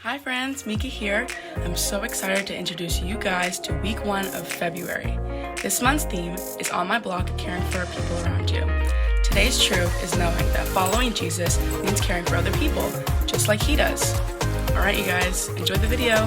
Hi friends, Mika here. I'm so excited to introduce you guys to week 1 of February. This month's theme is On My Block, Caring for People Around You. Today's truth is knowing that following Jesus means caring for other people, just like he does. Alright you guys, enjoy the video.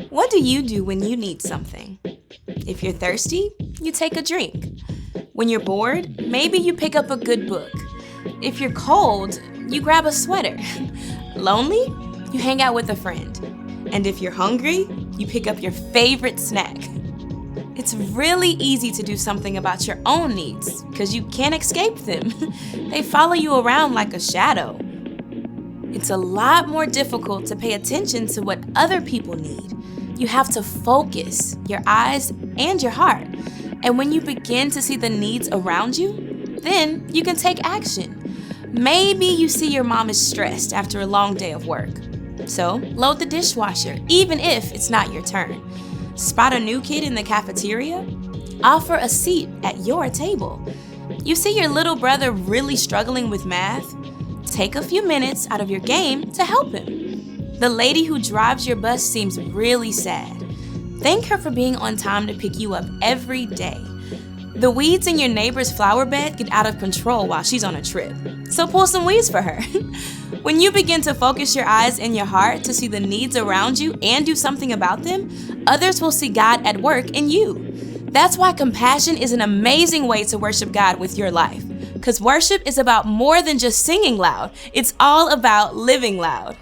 What do you do when you need something? If you're thirsty, you take a drink. When you're bored, maybe you pick up a good book. If you're cold, you grab a sweater. Lonely, you hang out with a friend. And if you're hungry, you pick up your favorite snack. It's really easy to do something about your own needs because you can't escape them. They follow you around like a shadow. It's a lot more difficult to pay attention to what other people need. You have to focus your eyes and your heart. And when you begin to see the needs around you, then you can take action. Maybe you see your mom is stressed after a long day of work. So load the dishwasher, even if it's not your turn. Spot a new kid in the cafeteria? Offer a seat at your table. You see your little brother really struggling with math? Take a few minutes out of your game to help him. The lady who drives your bus seems really sad. Thank her for being on time to pick you up every day. The weeds in your neighbor's flower bed get out of control while she's on a trip, so pull some weeds for her. When you begin to focus your eyes and your heart to see the needs around you and do something about them, others will see God at work in you. That's why compassion is an amazing way to worship God with your life. Because worship is about more than just singing loud. It's all about living loud.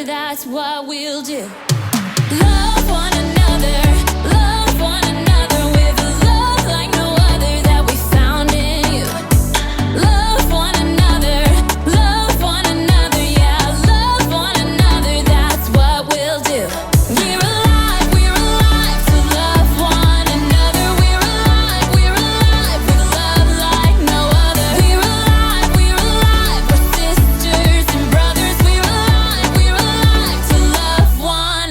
That's what we'll do. Love one another, love one another with a love like no other that we found in you. Love one another, yeah, love one another, that's what we'll do. We're alive to love one another. We're alive with love like no other. We're alive, we're sisters and brothers. We're alive to love one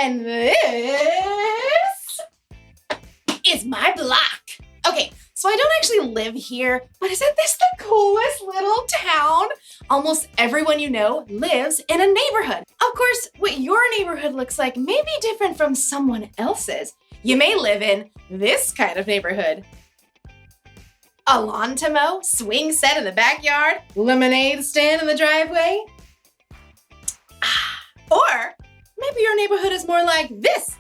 And this is my block. Okay, so I don't actually live here, but isn't this the coolest little town? Almost everyone you know lives in a neighborhood. Of course, what your neighborhood looks like may be different from someone else's. You may live in this kind of neighborhood. A lawn to mow, swing set in the backyard, lemonade stand in the driveway. Or maybe your neighborhood is more like this.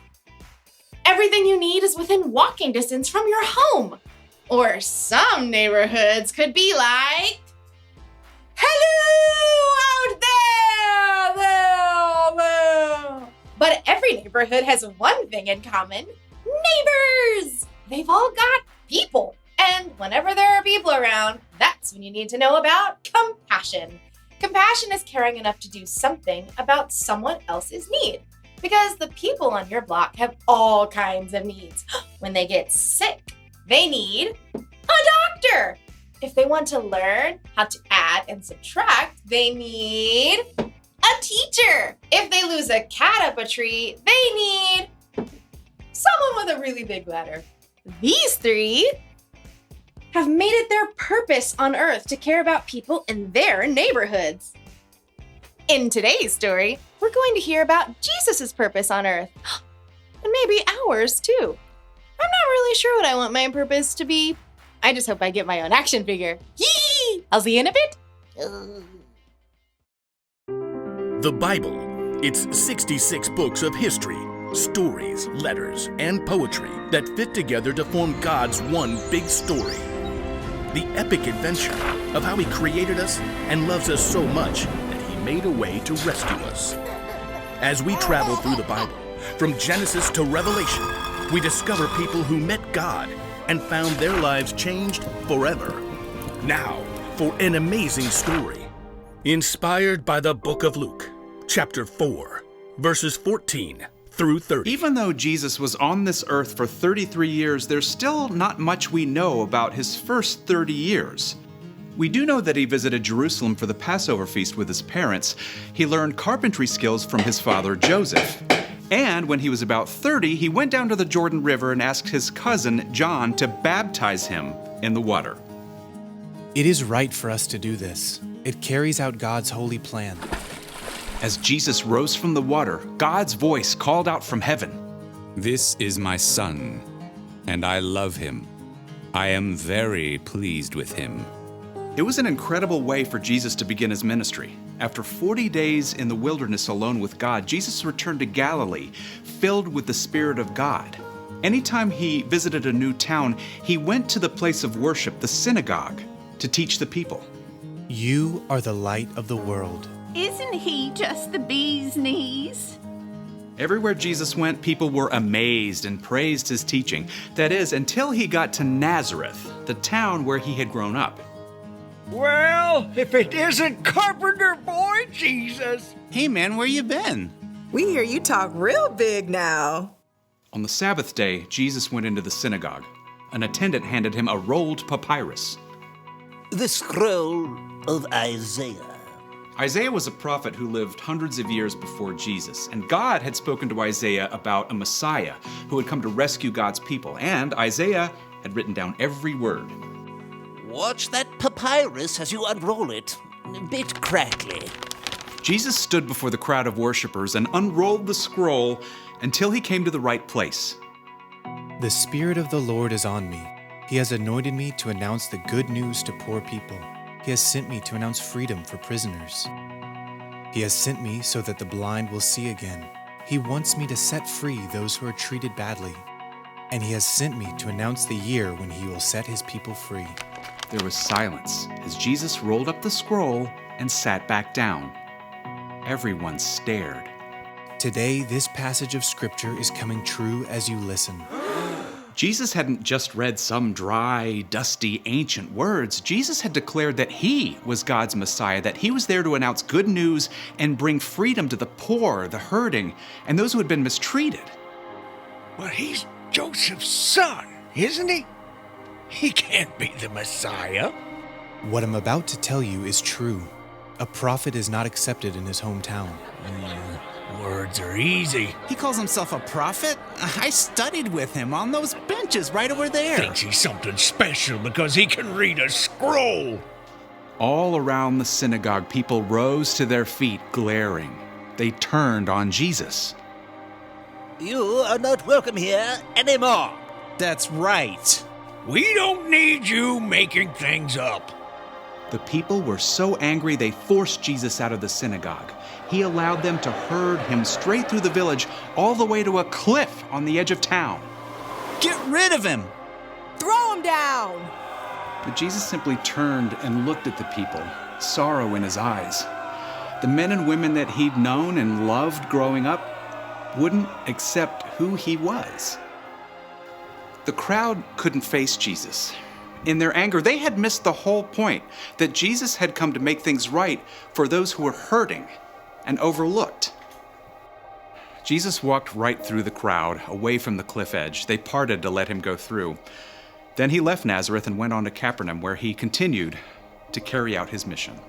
Everything you need is within walking distance from your home. Or some neighborhoods could be like, hello out there. But every neighborhood has one thing in common: neighbors. They've all got people. And whenever there are people around, that's when you need to know about compassion. Compassion is caring enough to do something about someone else's need. Because the people on your block have all kinds of needs. When they get sick, they need a doctor. If they want to learn how to add and subtract, they need a teacher. If they lose a cat up a tree, they need someone with a really big ladder. These three have made it their purpose on Earth to care about people in their neighborhoods. In today's story, we're going to hear about Jesus' purpose on Earth, and maybe ours too. I'm not really sure what I want my purpose to be. I just hope I get my own action figure. Yee! I'll see you in a bit. The Bible. It's 66 books of history, stories, letters, and poetry that fit together to form God's one big story. The epic adventure of how He created us and loves us so much that He made a way to rescue us. As we travel through the Bible, from Genesis to Revelation, we discover people who met God and found their lives changed forever. Now, for an amazing story, inspired by the book of Luke, chapter 4, verses 14 through 30. Even though Jesus was on this earth for 33 years, there's still not much we know about his first 30 years. We do know that he visited Jerusalem for the Passover feast with his parents. He learned carpentry skills from his father Joseph. And when he was about 30, he went down to the Jordan River and asked his cousin John to baptize him in the water. It is right for us to do this. It carries out God's holy plan. As Jesus rose from the water, God's voice called out from heaven, "This is my son, and I love him. I am very pleased with him." It was an incredible way for Jesus to begin his ministry. After 40 days in the wilderness alone with God, Jesus returned to Galilee, filled with the Spirit of God. Anytime he visited a new town, he went to the place of worship, the synagogue, to teach the people. You are the light of the world. Isn't he just the bee's knees? Everywhere Jesus went, people were amazed and praised his teaching. That is, until he got to Nazareth, the town where he had grown up. Well, if it isn't Carpenter Boy Jesus! Hey man, where you been? We hear you talk real big now. On the Sabbath day, Jesus went into the synagogue. An attendant handed him a rolled papyrus. The scroll of Isaiah. Isaiah was a prophet who lived hundreds of years before Jesus, and God had spoken to Isaiah about a Messiah who had come to rescue God's people, and Isaiah had written down every word. Watch that papyrus as you unroll it. A bit crackly. Jesus stood before the crowd of worshipers and unrolled the scroll until he came to the right place. The Spirit of the Lord is on me. He has anointed me to announce the good news to poor people. He has sent me to announce freedom for prisoners. He has sent me so that the blind will see again. He wants me to set free those who are treated badly. And he has sent me to announce the year when he will set his people free. There was silence as Jesus rolled up the scroll and sat back down. Everyone stared. Today, this passage of Scripture is coming true as you listen. Jesus hadn't just read some dry, dusty, ancient words. Jesus had declared that he was God's Messiah, that he was there to announce good news and bring freedom to the poor, the hurting, and those who had been mistreated. But he's Joseph's son, isn't he? He can't be the Messiah. What I'm about to tell you is true. A prophet is not accepted in his hometown. Words are easy. He calls himself a prophet? I studied with him on those benches right over there. Thinks he's something special because he can read a scroll. All around the synagogue, people rose to their feet, glaring. They turned on Jesus. You are not welcome here anymore. That's right. We don't need you making things up. The people were so angry they forced Jesus out of the synagogue. He allowed them to herd him straight through the village, all the way to a cliff on the edge of town. Get rid of him! Throw him down! But Jesus simply turned and looked at the people, sorrow in his eyes. The men and women that he'd known and loved growing up wouldn't accept who he was. The crowd couldn't face Jesus. In their anger, they had missed the whole point, that Jesus had come to make things right for those who were hurting and overlooked. Jesus walked right through the crowd, away from the cliff edge. They parted to let him go through. Then he left Nazareth and went on to Capernaum, where he continued to carry out his mission.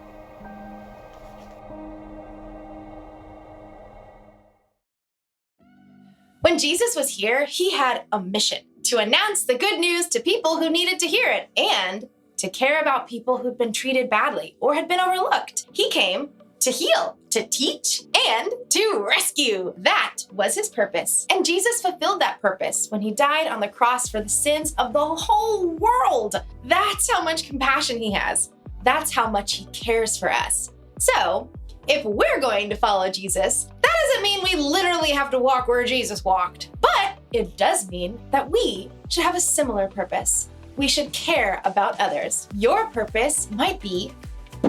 When Jesus was here, he had a mission to announce the good news to people who needed to hear it and to care about people who'd been treated badly or had been overlooked. He came to heal, to teach, and to rescue. That was his purpose. And Jesus fulfilled that purpose when he died on the cross for the sins of the whole world. That's how much compassion he has. That's how much he cares for us. So, if we're going to follow Jesus, that doesn't mean we literally have to walk where Jesus walked. But it does mean that we should have a similar purpose. We should care about others. Your purpose might be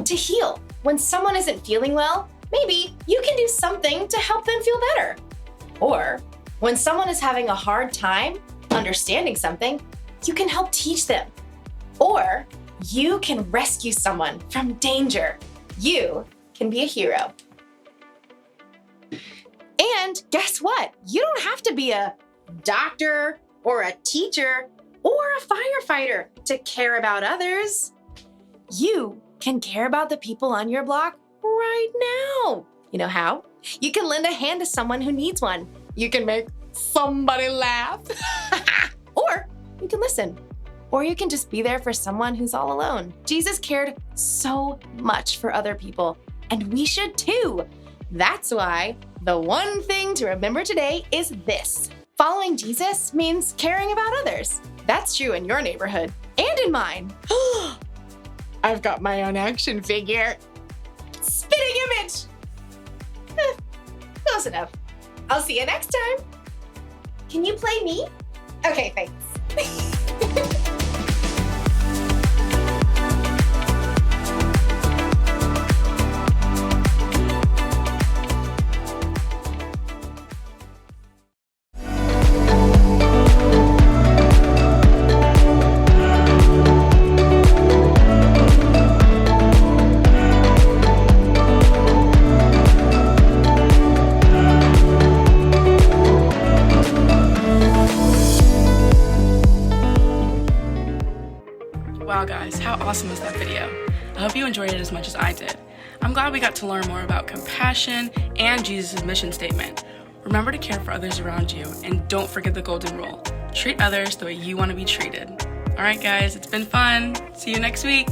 to heal. When someone isn't feeling well, maybe you can do something to help them feel better. Or when someone is having a hard time understanding something, you can help teach them. Or you can rescue someone from danger. You can be a hero. And guess what? You don't have to be a doctor or a teacher or a firefighter to care about others. You can care about the people on your block right now. You know how? You can lend a hand to someone who needs one. You can make somebody laugh. Or you can listen. Or you can just be there for someone who's all alone. Jesus cared so much for other people, and we should too. That's why the one thing to remember today is this. Following Jesus means caring about others. That's true in your neighborhood and in mine. I've got my own action figure. Spitting image. Close enough. I'll see you next time. Can you play me? Okay, thanks. Wow guys, how awesome was that video? I hope you enjoyed it as much as I did. I'm glad we got to learn more about compassion and Jesus' mission statement. Remember to care for others around you, and don't forget the golden rule. Treat others the way you want to be treated. Alright guys, it's been fun. See you next week.